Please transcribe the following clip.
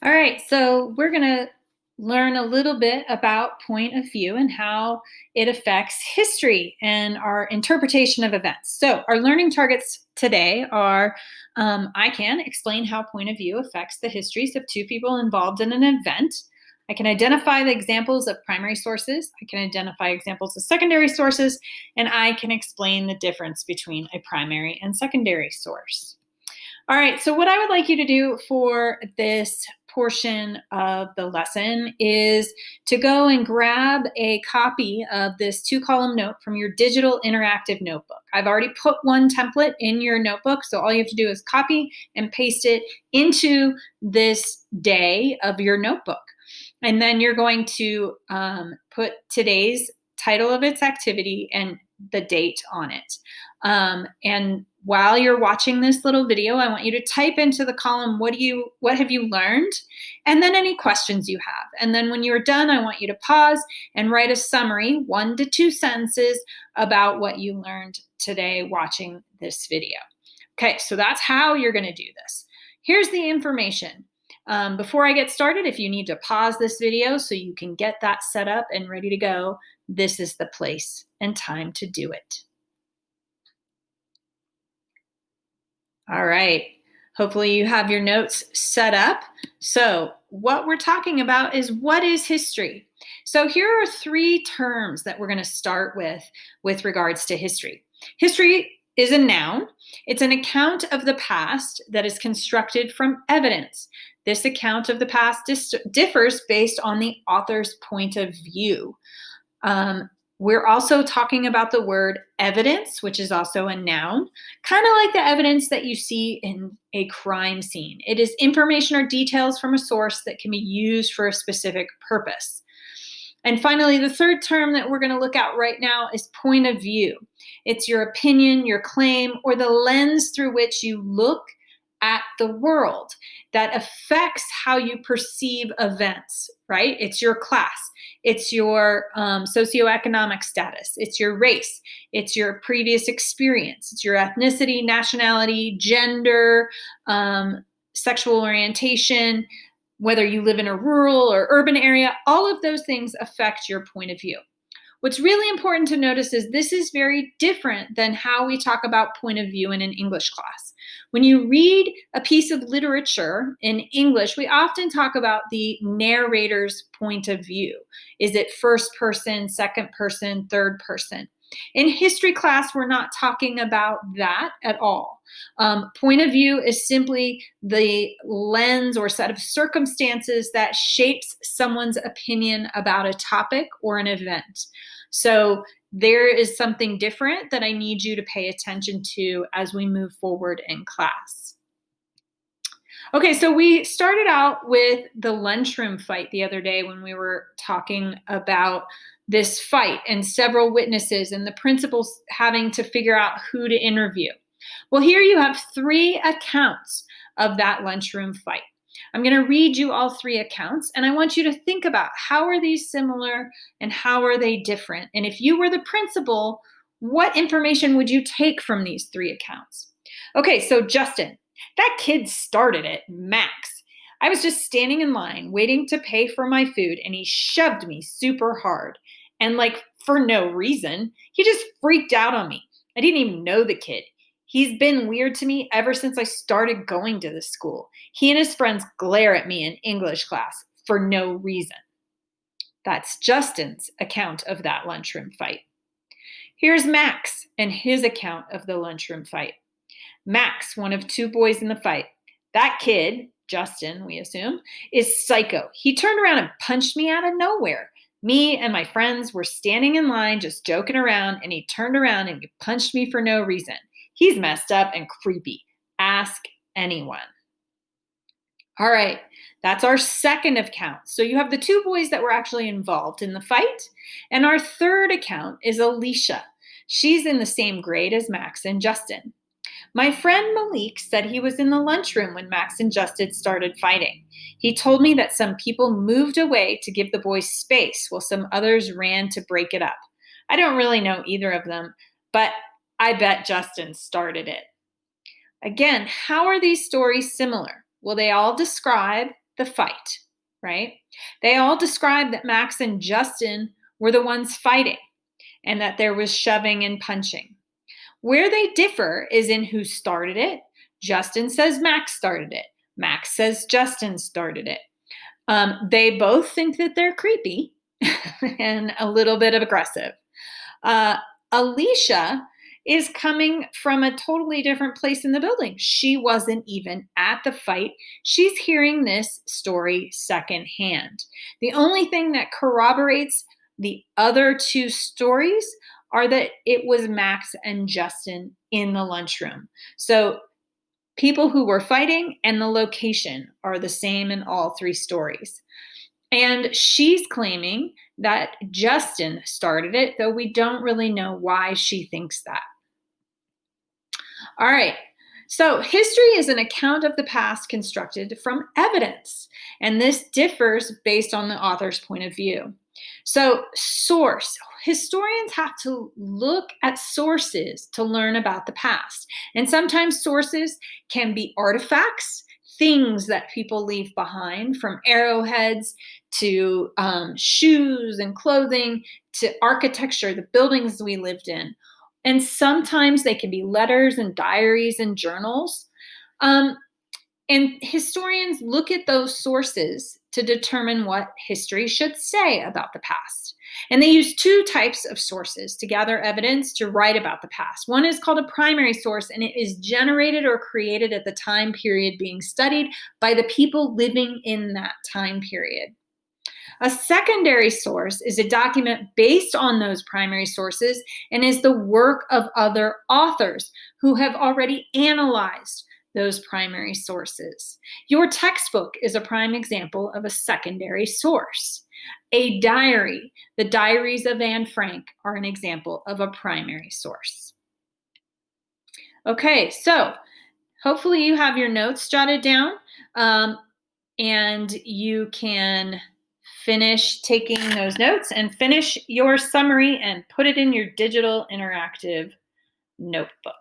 All right, so we're going to learn a little bit about point of view and how it affects history and our interpretation of events. So, our learning targets today are I can explain how point of view affects the histories of two people involved in an event. I can identify the examples of primary sources. I can identify examples of secondary sources, and I can explain the difference between a primary and secondary source. All right, so what I would like you to do for this portion of the lesson is to go and grab a copy of this 2-column note from your digital interactive notebook. I've already put one template in your notebook, so all you have to do is copy and paste it into this day of your notebook. And then you're going to put today's title of its activity and the date on it. And while you're watching this little video, I want you to type into the column, what have you learned? And then any questions you have. And then when you're done, I want you to pause and write a summary, 1 to 2 sentences about what you learned today watching this video. Okay, so that's how you're going to do this. Here's the information. Before I get started, if you need to pause this video so you can get that set up and ready to go, this is the place and time to do it. All right. Hopefully you have your notes set up. So what we're talking about is, what is history? So here are 3 terms that we're going to start with regards to history. History is a noun. It's an account of the past that is constructed from evidence. This account of the past differs based on the author's point of view. We're also talking about the word evidence, which is also a noun, kind of like the evidence that you see in a crime scene. It is information or details from a source that can be used for a specific purpose. And finally, the third term that we're going to look at right now is point of view. It's your opinion, your claim, or the lens through which you look at the world that affects how you perceive events, right? It's your class, it's your socioeconomic status, it's your race, it's your previous experience, it's your ethnicity, nationality, gender, sexual orientation, whether you live in a rural or urban area. All of those things affect your point of view. What's really important to notice is this is very different than how we talk about point of view in an English class. When you read a piece of literature in English, we often talk about the narrator's point of view. Is it first person, second person, third person? In history class, we're not talking about that at all. Point of view is simply the lens or set of circumstances that shapes someone's opinion about a topic or an event. So there is something different that I need you to pay attention to as we move forward in class. Okay, so we started out with the lunchroom fight the other day when we were talking about this fight and several witnesses and the principals having to figure out who to interview. Well, here you have 3 accounts of that lunchroom fight. I'm going to read you all 3 accounts, and I want you to think about, how are these similar and how are they different? And if you were the principal, what information would you take from these 3 accounts? Okay, so Justin, that kid started it, Max. I was just standing in line waiting to pay for my food, and he shoved me super hard. And for no reason, he just freaked out on me. I didn't even know the kid. He's been weird to me ever since I started going to this school. He and his friends glare at me in English class for no reason. That's Justin's account of that lunchroom fight. Here's Max and his account of the lunchroom fight. Max, one of 2 boys in the fight. That kid, Justin, we assume, is psycho. He turned around and punched me out of nowhere. Me and my friends were standing in line just joking around, and he turned around and he punched me for no reason. He's messed up and creepy. Ask anyone. All right, that's our second account. So you have the 2 boys that were actually involved in the fight. And our third account is Alicia. She's in the same grade as Max and Justin. My friend Malik said he was in the lunchroom when Max and Justin started fighting. He told me that some people moved away to give the boys space while some others ran to break it up. I don't really know either of them, but I bet Justin started it. Again, how are these stories similar? Well, they all describe the fight, right? They all describe that Max and Justin were the ones fighting and that there was shoving and punching. Where they differ is in who started it. Justin says Max started it. Max says Justin started it. They both think that they're creepy and a little bit of aggressive. Alicia is coming from a totally different place in the building. She wasn't even at the fight. She's hearing this story secondhand. The only thing that corroborates the other two stories are that it was Max and Justin in the lunchroom. So people who were fighting and the location are the same in all three stories. And she's claiming that Justin started it, though we don't really know why she thinks that. All right. So history is an account of the past constructed from evidence, and this differs based on the author's point of view. So source, historians have to look at sources to learn about the past. And sometimes sources can be artifacts, things that people leave behind, from arrowheads to shoes and clothing to architecture, the buildings we lived in. And sometimes they can be letters and diaries and journals. And historians look at those sources to determine what history should say about the past. And they use two types of sources to gather evidence to write about the past. One is called a primary source, and it is generated or created at the time period being studied by the people living in that time period. A secondary source is a document based on those primary sources and is the work of other authors who have already analyzed those primary sources. Your textbook is a prime example of a secondary source. A diary, the diaries of Anne Frank, are an example of a primary source. Okay, so hopefully you have your notes jotted down and you can finish taking those notes and finish your summary and put it in your digital interactive notebook.